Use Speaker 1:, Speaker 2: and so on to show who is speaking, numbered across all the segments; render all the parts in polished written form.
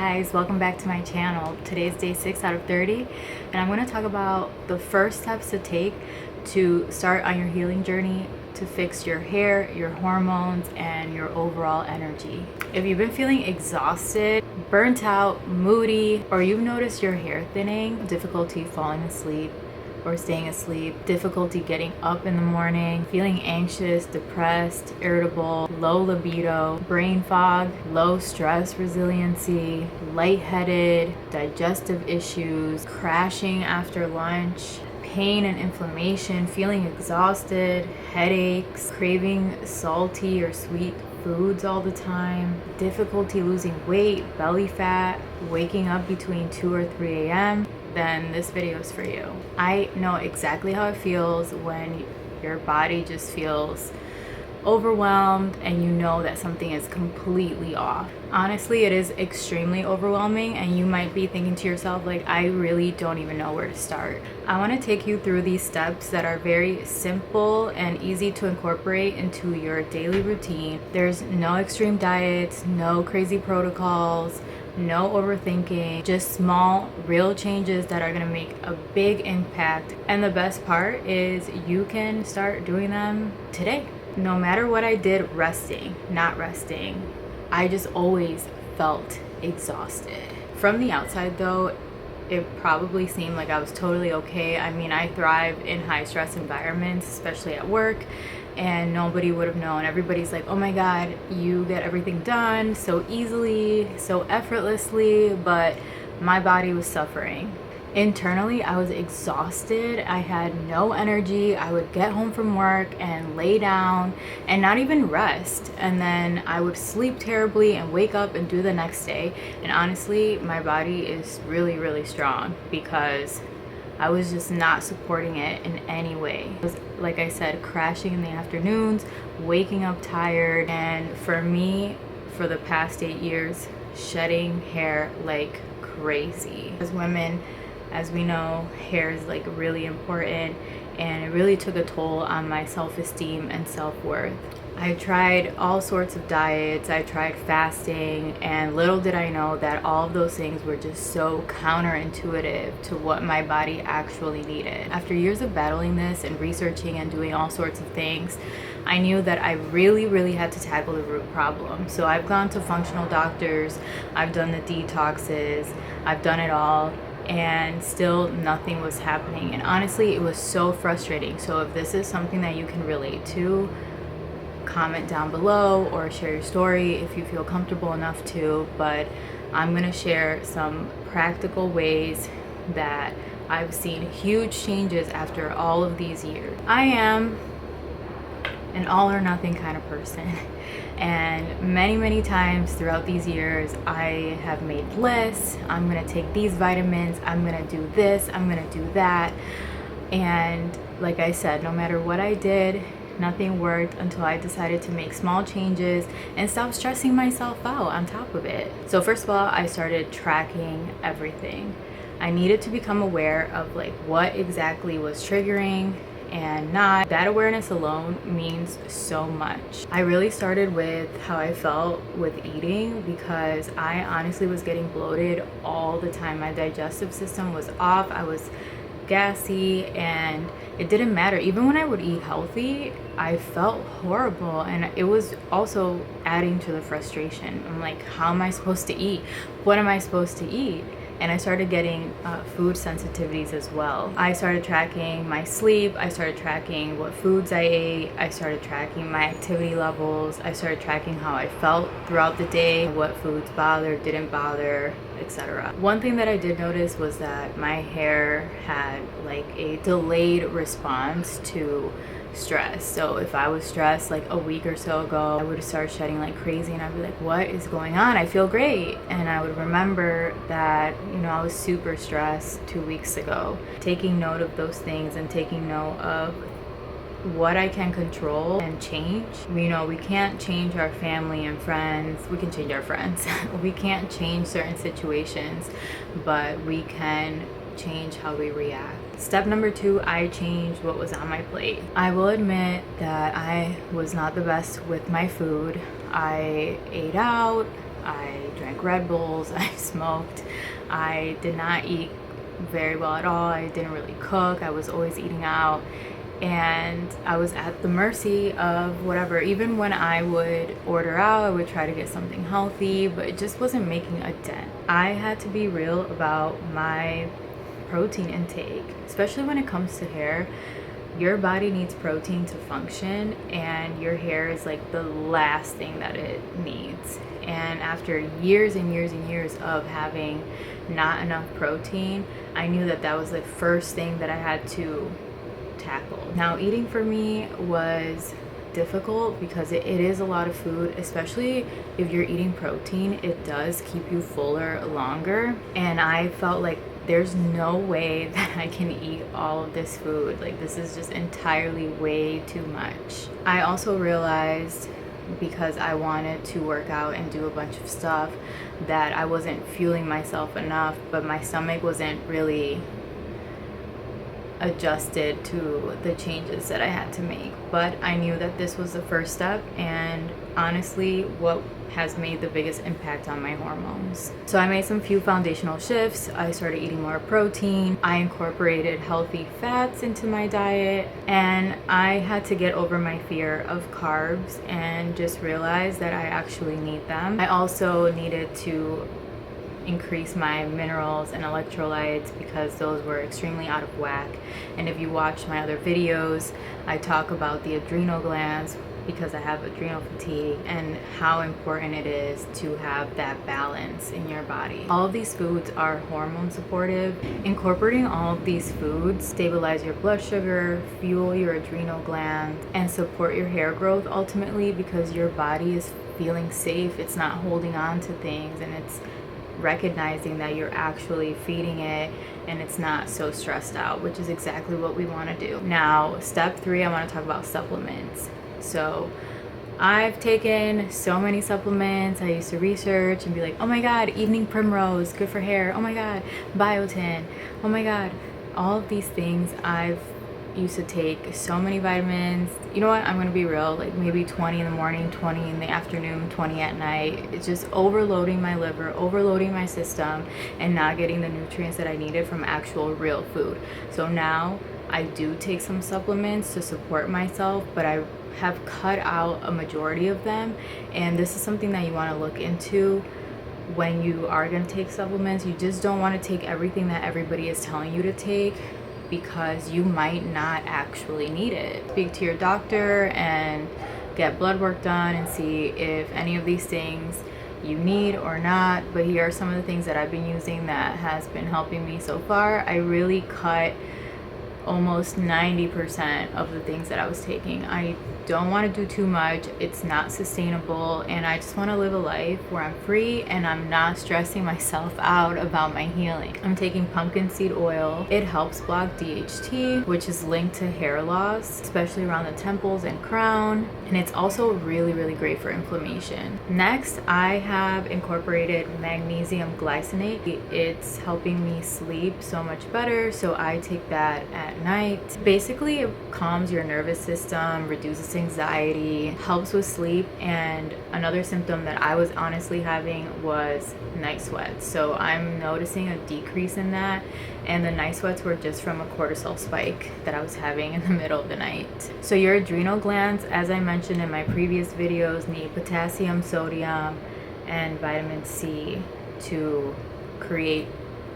Speaker 1: guys, welcome back to my channel. Today's day 6 out of 30 and I'm going to talk about the first steps to take to start on your healing journey to fix your hair, your hormones, and your overall energy. If you've been feeling exhausted, burnt out, moody, or you've noticed your hair thinning, difficulty falling asleep or staying asleep, difficulty getting up in the morning, feeling anxious, depressed, irritable, low libido, brain fog, low stress resiliency, lightheaded, digestive issues, crashing after lunch, pain and inflammation, feeling exhausted, headaches, craving salty or sweet foods all the time, difficulty losing weight, belly fat, waking up between 2 or 3 a.m., then this video is for you. I know exactly how it feels when your body just feels overwhelmed and you know that something is completely off. Honestly, it is extremely overwhelming and you might be thinking to yourself, like, I really don't even know where to start. I want to take you through these steps that are very simple and easy to incorporate into your daily routine. There's no extreme diets, no crazy protocols, no overthinking, just small, real changes that are going to make a big impact. And the best part is you can start doing them today. No matter what I did, resting, not resting, I just always felt exhausted. From the outside though, it probably seemed like I was totally okay. I mean, I thrive in high stress environments, especially at work, and nobody would have known. Everybody's like, oh my God, you get everything done so easily, so effortlessly, but my body was suffering. Internally, I was exhausted. I had no energy. I would get home from work and lay down and not even rest. And then I would sleep terribly and wake up and do the next day. And honestly, my body is really, really strong because I was just not supporting it in any way. It was, like I said, crashing in the afternoons, waking up tired. And for me, for the past 8 years, shedding hair like crazy. As women, as we know, hair is like really important, and it really took a toll on my self-esteem and self-worth. I tried all sorts of diets, I tried fasting, and little did I know that all of those things were just so counterintuitive to what my body actually needed. After years of battling this and researching and doing all sorts of things, I knew that I really had to tackle the root problem. So I've gone to functional doctors, I've done the detoxes, I've done it all, and still nothing was happening. And honestly, it was so frustrating. So if this is something that you can relate to, comment down below or share your story if you feel comfortable enough to. But I'm gonna share some practical ways that I've seen huge changes after all of these years. I am an all or nothing kind of person. And many times throughout these years, I have made lists. I'm gonna take these vitamins, I'm gonna do this, I'm gonna do that. And like I said, no matter what I did, nothing worked until I decided to make small changes and stop stressing myself out on top of it. So first of all, I started tracking everything. I needed to become aware of like what exactly was triggering and not. That awareness alone means so much. I really started with how I felt with eating because I honestly was getting bloated all the time. My digestive system was off, I was gassy, and it didn't matter. Even when I would eat healthy, I felt horrible, and it was also adding to the frustration. I'm like, how am I supposed to eat? What am I supposed to eat? And I started getting food sensitivities as well. I started tracking my sleep, I started tracking what foods I ate, I started tracking my activity levels, I started tracking how I felt throughout the day, what foods bothered, didn't bother, etc. One thing that I did notice was that my hair had like a delayed response to stress. So if I was stressed like a week or so ago, I would start shedding like crazy and I'd be like, what is going on? I feel great. And I would remember that, you know, I was super stressed 2 weeks ago. Taking note of those things and taking note of what I can control and change. You know, we can't change our family and friends. We can change our friends. We can't change certain situations, but we can change how we react. Step number 2, I changed what was on my plate. I will admit that I was not the best with my food. I ate out, I drank Red Bulls, I smoked, I did not eat very well at all, I didn't really cook, I was always eating out, and I was at the mercy of whatever. Even when I would order out, I would try to get something healthy, but it just wasn't making a dent. I had to be real about my protein intake, especially when it comes to hair. Your body needs protein to function, and your hair is like the last thing that it needs. And after years and years and years of having not enough protein, I knew that that was the first thing that I had to tackle. Now, eating for me was difficult because it is a lot of food, especially if you're eating protein. It does keep you fuller longer, and I felt like there's no way that I can eat all of this food. Like, this is just entirely way too much. I also realized, because I wanted to work out and do a bunch of stuff, that I wasn't fueling myself enough, but my stomach wasn't really adjusted to the changes that I had to make. But I knew that this was the first step, and honestly, what has made the biggest impact on my hormones. So I made some few foundational shifts. I started eating more protein. I incorporated healthy fats into my diet, and I had to get over my fear of carbs and just realize that I actually need them. I also needed to increase my minerals and electrolytes because those were extremely out of whack. And if you watch my other videos, I talk about the adrenal glands, because I have adrenal fatigue, and how important it is to have that balance in your body. All of these foods are hormone supportive. Incorporating all of these foods stabilize your blood sugar, fuel your adrenal glands, and support your hair growth ultimately, because your body is feeling safe. It's not holding on to things, and it's recognizing that you're actually feeding it, and it's not so stressed out, which is exactly what we want to do. Now, step 3, I want to talk about supplements. So I've taken so many supplements. I used to research and be like, oh my god, evening primrose, good for hair. Oh my god, biotin. Oh my god, all of these things. I've used to take so many vitamins. You know what, I'm gonna be real, like maybe 20 in the morning, 20 in the afternoon, 20 at night. It's just overloading my liver, overloading my system, and not getting the nutrients that I needed from actual real food. So now I do take some supplements to support myself, but I have cut out a majority of them. And this is something that you want to look into when you are going to take supplements. You just don't want to take everything that everybody is telling you to take, because you might not actually need it. Speak to your doctor and get blood work done and see if any of these things you need or not. But here are some of the things that I've been using that has been helping me so far. I really cut almost 90% of the things that I was taking. I don't want to do too much. It's not sustainable, and I just want to live a life where I'm free and I'm not stressing myself out about my healing. I'm taking pumpkin seed oil. It helps block DHT, which is linked to hair loss, especially around the temples and crown, and it's also really, really great for inflammation. Next, I have incorporated magnesium glycinate. It's helping me sleep so much better, so I take that at night. Basically, it calms your nervous system, reduces anxiety, helps with sleep. And another symptom that I was honestly having was night sweats. So I'm noticing a decrease in that, and the night sweats were just from a cortisol spike that I was having in the middle of the night. So your adrenal glands, as I mentioned in my previous videos, need potassium, sodium, and vitamin C to create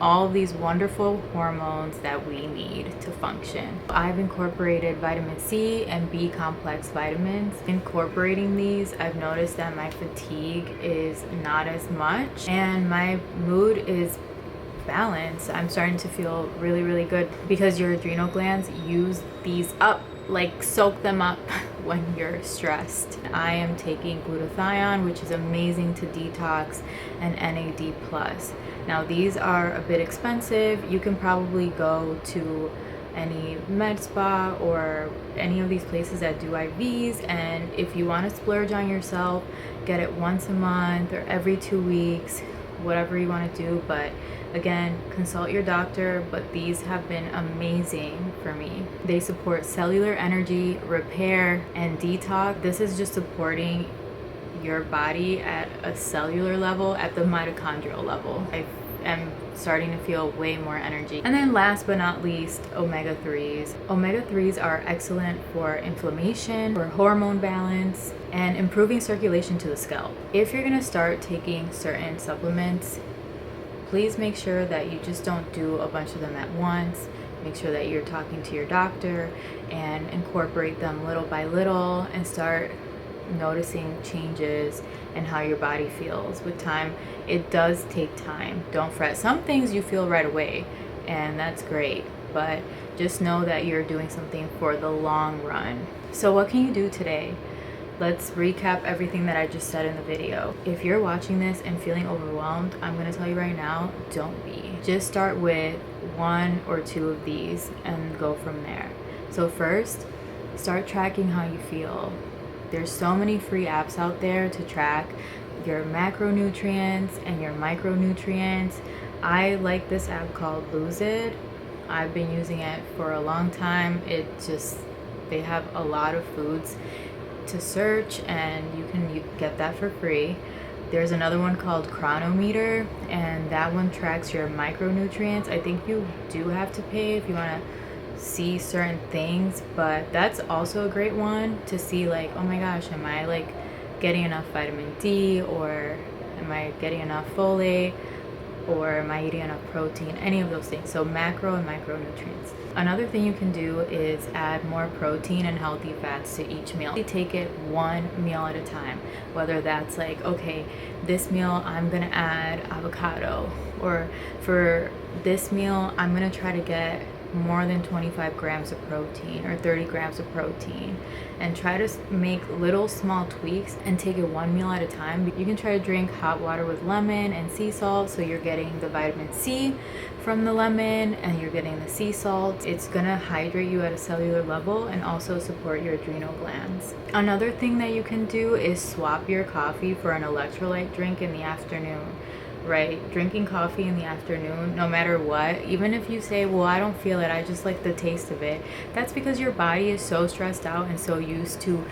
Speaker 1: all these wonderful hormones that we need to function. I've incorporated vitamin C and B complex vitamins. Incorporating these, I've noticed that my fatigue is not as much and my mood is balanced. I'm starting to feel really, really good, because your adrenal glands use these up, like soak them up when you're stressed. I am taking glutathione, which is amazing to detox, and NAD+. Now these are a bit expensive. You can probably go to any med spa or any of these places that do IVs, and if you want to splurge on yourself, get it once a month or every 2 weeks, whatever you want to do. But again, consult your doctor, but these have been amazing for me. They support cellular energy, repair, and detox. This is just supporting your body at a cellular level, at the mitochondrial level. I am starting to feel way more energy. And then last but not least, omega-3s. Omega-3s are excellent for inflammation, for hormone balance, and improving circulation to the scalp. If you're gonna start taking certain supplements, please make sure that you just don't do a bunch of them at once. Make sure that you're talking to your doctor and incorporate them little by little and start noticing changes in how your body feels with time. It does take time. Don't fret. Some things you feel right away, and that's great, but just know that you're doing something for the long run. So what can you do today? Let's recap everything that I just said in the video. If you're watching this and feeling overwhelmed, I'm gonna tell you right now, don't be. Just start with 1 or 2 of these and go from there. So first, start tracking how you feel. There's so many free apps out there to track your macronutrients and your micronutrients. I like this app called Lose It. I've been using it for a long time. They have a lot of foods to search, and you get that for free. There's another one called Chronometer, and that one tracks your micronutrients. I think you do have to pay if you want to see certain things, but that's also a great one to see, like, oh my gosh, am I like getting enough vitamin D, or am I getting enough folate, or am I eating enough protein, any of those things. So macro and micronutrients. Another thing you can do is add more protein and healthy fats to each meal. Take it one meal at a time, whether that's like, okay, this meal I'm gonna add avocado, or for this meal I'm gonna try to get more than 25 grams of protein or 30 grams of protein, and try to make little small tweaks and take it one meal at a time. You can try to drink hot water with lemon and sea salt, so you're getting the vitamin C from the lemon and you're getting the sea salt. It's gonna hydrate you at a cellular level and also support your adrenal glands. Another thing that you can do is swap your coffee for an electrolyte drink in the afternoon. Right, drinking coffee in the afternoon, no matter what, even if you say, well, I don't feel it, I just like the taste of it, that's because your body is so stressed out and so used to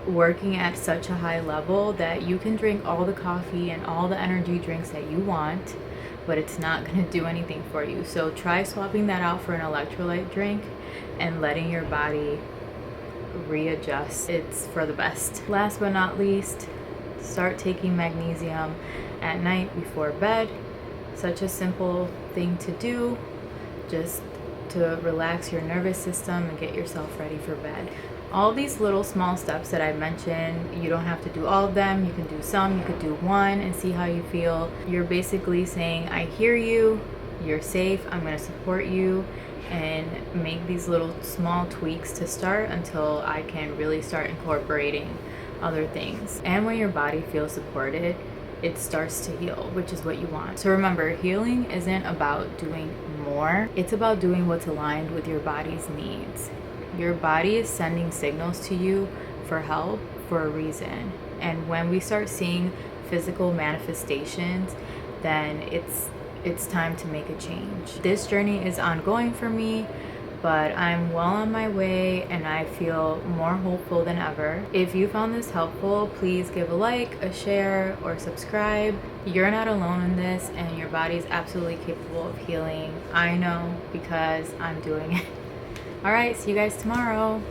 Speaker 1: working at such a high level that you can drink all the coffee and all the energy drinks that you want, but it's not going to do anything for you. So try swapping that out for an electrolyte drink and letting your body readjust. It's for the best. Last but not least, start taking magnesium at night before bed. Such a simple thing to do, just to relax your nervous system and get yourself ready for bed. All these little small steps that I mentioned, you don't have to do all of them. You can do some, you could do one and see how you feel. You're basically saying, I hear you, you're safe, I'm going to support you, and make these little small tweaks to start until I can really start incorporating other things. And when your body feels supported, it starts to heal, which is what you want. So remember, healing isn't about doing more. It's about doing what's aligned with your body's needs. Your body is sending signals to you for help for a reason. And when we start seeing physical manifestations, then it's time to make a change. This journey is ongoing for me, but I'm well on my way and I feel more hopeful than ever. If you found this helpful, please give a like, a share, or subscribe. You're not alone in this, and your body is absolutely capable of healing. I know because I'm doing it. All right, see you guys tomorrow.